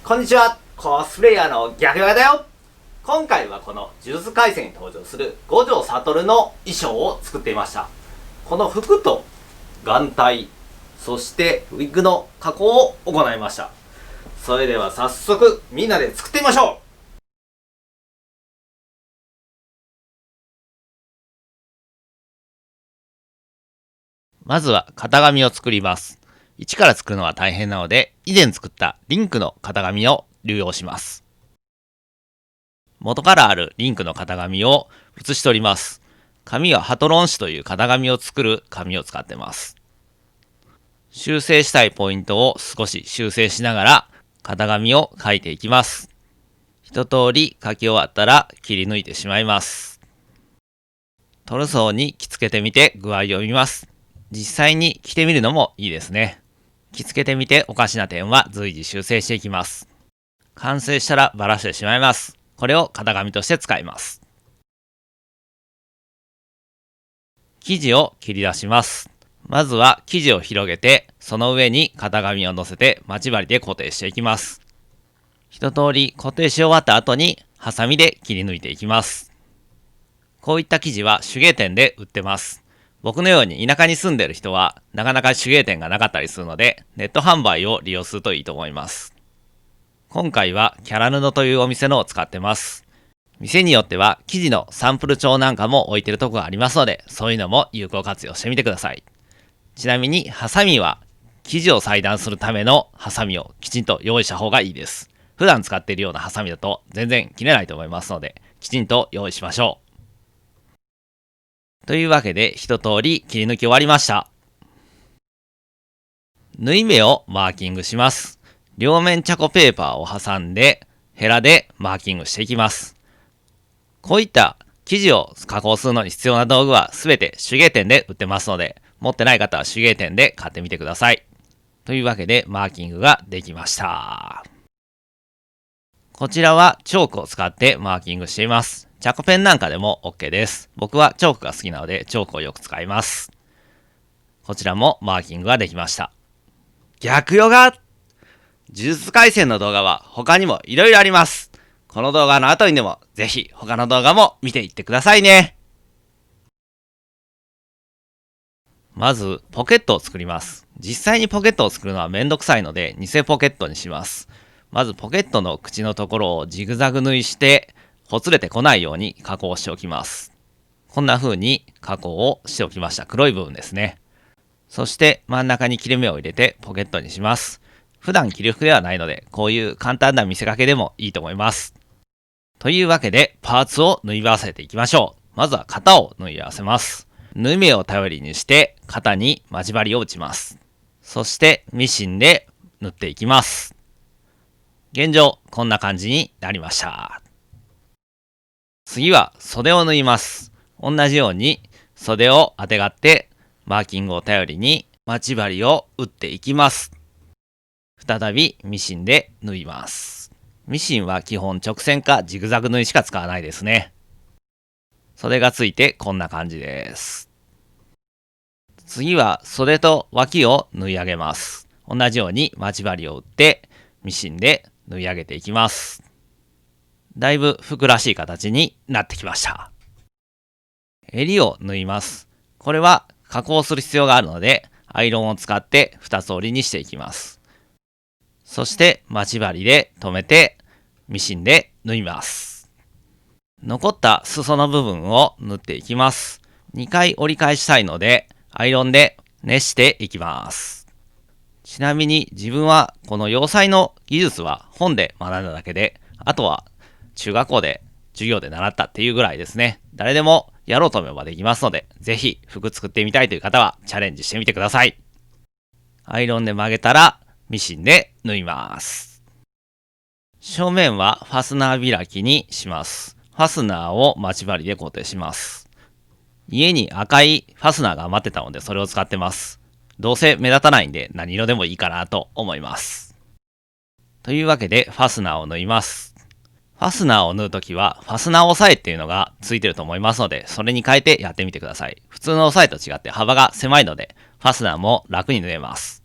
こんにちは、コスプレイヤーの逆ヨガだよ。今回はこの呪術廻戦に登場する五条悟の衣装を作っていました。この服と眼帯、そしてウィッグの加工を行いました。それでは早速みんなで作ってみましょう。まずは型紙を作ります。一から作るのは大変なので、以前作ったリンクの型紙を流用します。元からあるリンクの型紙を写し取ります。紙はハトロン紙という型紙を作る紙を使ってます。修正したいポイントを少し修正しながら型紙を書いていきます。一通り書き終わったら切り抜いてしまいます。トルソーに着付けてみて具合を見ます。実際に着てみるのもいいですね。着付けてみておかしな点は随時修正していきます。完成したらバラしてしまいます。これを型紙として使います。生地を切り出します。まずは生地を広げて、その上に型紙を乗せて待ち針で固定していきます。一通り固定し終わった後にハサミで切り抜いていきます。こういった生地は手芸店で売ってます。僕のように田舎に住んでる人はなかなか手芸店がなかったりするので、ネット販売を利用するといいと思います。今回はキャラ布というお店のを使ってます。店によっては生地のサンプル帳なんかも置いてるとこがありますので、そういうのも有効活用してみてください。ちなみにハサミは生地を裁断するためのハサミをきちんと用意した方がいいです。普段使っているようなハサミだと全然切れないと思いますので、きちんと用意しましょう。というわけで一通り切り抜き終わりました。縫い目をマーキングします。両面チャコペーパーを挟んでヘラでマーキングしていきます。こういった生地を加工するのに必要な道具はすべて手芸店で売ってますので、持ってない方は手芸店で買ってみてください。というわけでマーキングができました。こちらはチョークを使ってマーキングしています。チャコペンなんかでも OK です。僕はチョークが好きなのでチョークをよく使います。こちらもマーキングができました。逆ヨガ！呪術廻戦の動画は他にも色々あります。この動画の後にでもぜひ他の動画も見ていってくださいね。まずポケットを作ります。実際にポケットを作るのはめんどくさいので偽ポケットにします。まずポケットの口のところをジグザグ縫いしてほつれてこないように加工しておきます。こんな風に加工をしておきました。黒い部分ですね。そして真ん中に切れ目を入れてポケットにします。普段着る服ではないのでこういう簡単な見せかけでもいいと思います。というわけでパーツを縫い合わせていきましょう。まずは型を縫い合わせます。縫い目を頼りにして型に待ち針を打ちます。そしてミシンで縫っていきます。現状こんな感じになりました。次は袖を縫います。同じように袖をあてがってマーキングを頼りに待ち針を打っていきます。再びミシンで縫います。ミシンは基本直線かジグザグ縫いしか使わないですね。袖がついてこんな感じです。次は袖と脇を縫い上げます。同じように待ち針を打ってミシンで縫い上げていきます。だいぶ服らしい形になってきました。襟を縫います。これは加工する必要があるのでアイロンを使って二つ折りにしていきます。そして待ち針で留めてミシンで縫います。残った裾の部分を縫っていきます。2回折り返したいのでアイロンで熱していきます。ちなみに自分はこの洋裁の技術は本で学んだだけで、あとは中学校で授業で習ったっていうぐらいですね。誰でもやろうと思えばできますので、ぜひ服作ってみたいという方はチャレンジしてみてください。アイロンで曲げたらミシンで縫います。正面はファスナー開きにします。ファスナーを待ち針で固定します。家に赤いファスナーが余ってたのでそれを使ってます。どうせ目立たないんで何色でもいいかなと思います。というわけでファスナーを縫います。ファスナーを縫うときはファスナー押さえっていうのがついてると思いますので、それに変えてやってみてください。普通の押さえと違って幅が狭いのでファスナーも楽に縫えます。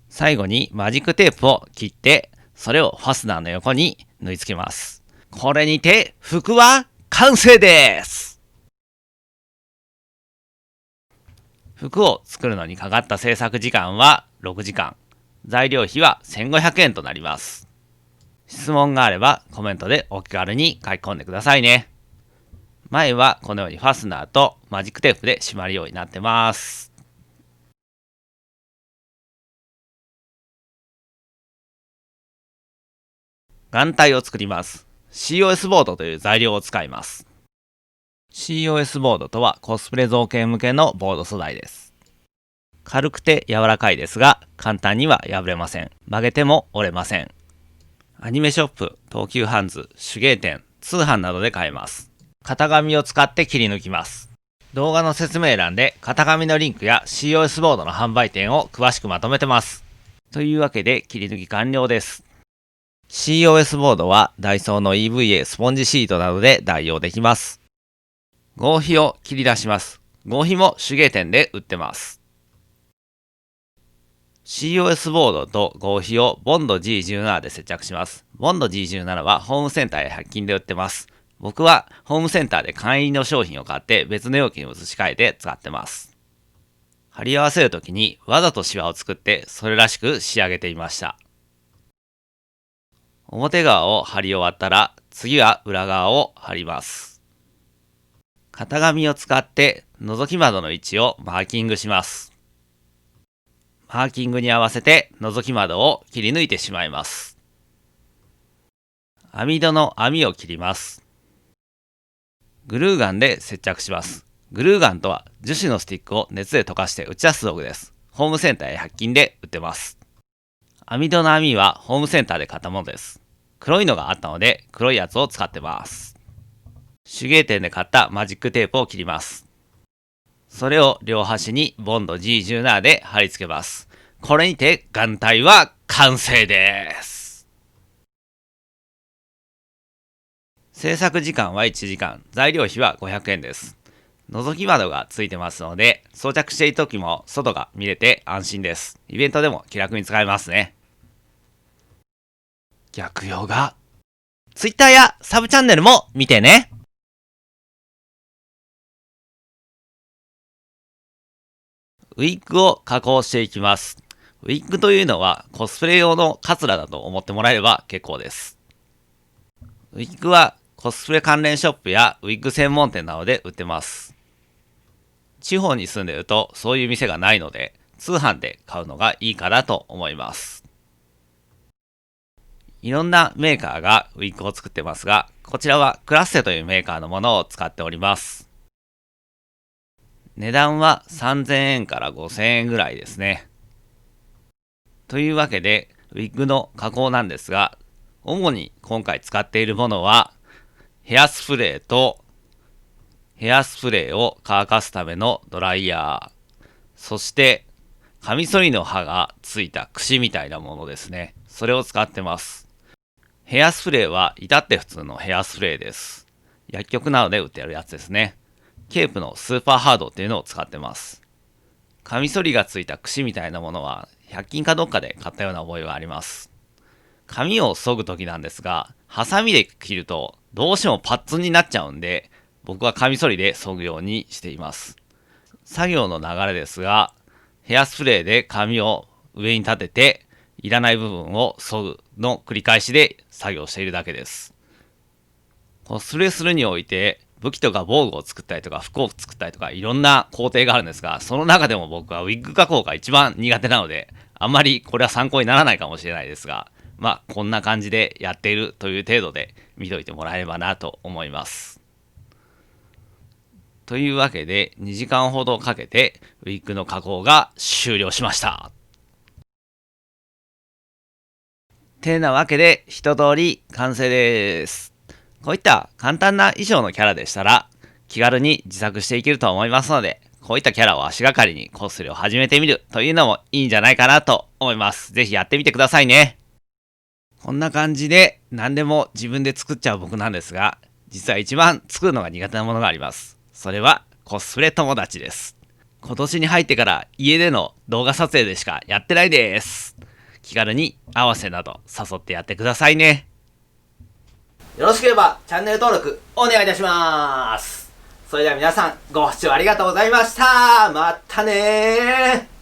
最後にマジックテープを切ってそれをファスナーの横に縫い付けます。これにて服は完成です。服を作るのにかかった制作時間は6時間。材料費は1500円となります。質問があればコメントでお気軽に書き込んでくださいね。前はこのようにファスナーとマジックテープで締まるようになってます。眼帯を作ります。COS ボードという材料を使います。COS ボードとはコスプレ造形向けのボード素材です。軽くて柔らかいですが、簡単には破れません。曲げても折れません。アニメショップ、東急ハンズ、手芸店、通販などで買えます。型紙を使って切り抜きます。動画の説明欄で型紙のリンクや COS ボードの販売店を詳しくまとめてます。というわけで切り抜き完了です。COS ボードはダイソーの EVA スポンジシートなどで代用できます。合皮を切り出します。合皮も手芸店で売ってます。COS ボードと合皮をボンド G17 で接着します。ボンド G17 はホームセンターや100均で売ってます。僕はホームセンターで簡易の商品を買って別の容器に移し替えて使ってます。貼り合わせるときにわざとシワを作ってそれらしく仕上げていました。表側を貼り終わったら次は裏側を貼ります。型紙を使って覗き窓の位置をマーキングします。マーキングに合わせて覗き窓を切り抜いてしまいます。網戸の網を切ります。グルーガンで接着します。グルーガンとは樹脂のスティックを熱で溶かして打ち出す道具です。ホームセンターや100均で売ってます。網戸の網はホームセンターで買ったものです。黒いのがあったので黒いやつを使ってます。手芸店で買ったマジックテープを切ります。それを両端にボンド G17 で貼り付けます。これにて眼帯は完成です。制作時間は1時間、材料費は500円です。覗き窓がついてますので、装着している時も外が見れて安心です。イベントでも気楽に使えますね。逆用が Twitter やサブチャンネルも見てね。ウィッグを加工していきます。ウィッグというのはコスプレ用のカツラだと思ってもらえれば結構です。ウィッグはコスプレ関連ショップやウィッグ専門店などで売ってます。地方に住んでるとそういう店がないので通販で買うのがいいかなと思います。いろんなメーカーがウィッグを作ってますが、こちらはクラッセというメーカーのものを使っております。値段は3000円から5000円ぐらいですね。というわけで、ウィッグの加工なんですが、主に今回使っているものは、ヘアスプレーと、ヘアスプレーを乾かすためのドライヤー、そして、カミソリの刃がついた櫛みたいなものですね。それを使ってます。ヘアスプレーは至って普通のヘアスプレーです。薬局などで売ってあるやつですね。ケープのスーパーハードっていうのを使ってます。カミソリがついた櫛みたいなものは100均かどっかで買ったような覚えがあります。髪を削ぐ時なんですが、ハサミで切るとどうしてもパッツンになっちゃうんで、僕はカミソリで削ぐようにしています。作業の流れですが、ヘアスプレーで髪を上に立てて、いらない部分を削ぐの繰り返しで作業しているだけです。コスプレするにおいて、武器とか防具を作ったりとか服を作ったりとかいろんな工程があるんですが、その中でも僕はウィッグ加工が一番苦手なので、あんまりこれは参考にならないかもしれないですが、まあこんな感じでやっているという程度で見といてもらえればなと思います。というわけで2時間ほどかけてウィッグの加工が終了しました。てなわけで一通り完成です。こういった簡単な衣装のキャラでしたら気軽に自作していけると思いますので、こういったキャラを足がかりにコスプレを始めてみるというのもいいんじゃないかなと思います。ぜひやってみてくださいね。こんな感じで何でも自分で作っちゃう僕なんですが、実は一番作るのが苦手なものがあります。それはコスプレ友達です。今年に入ってから家での動画撮影でしかやってないです。気軽に合わせなど誘ってやってくださいね。よろしければチャンネル登録お願いいたします。それでは皆さんご視聴ありがとうございました。またねー。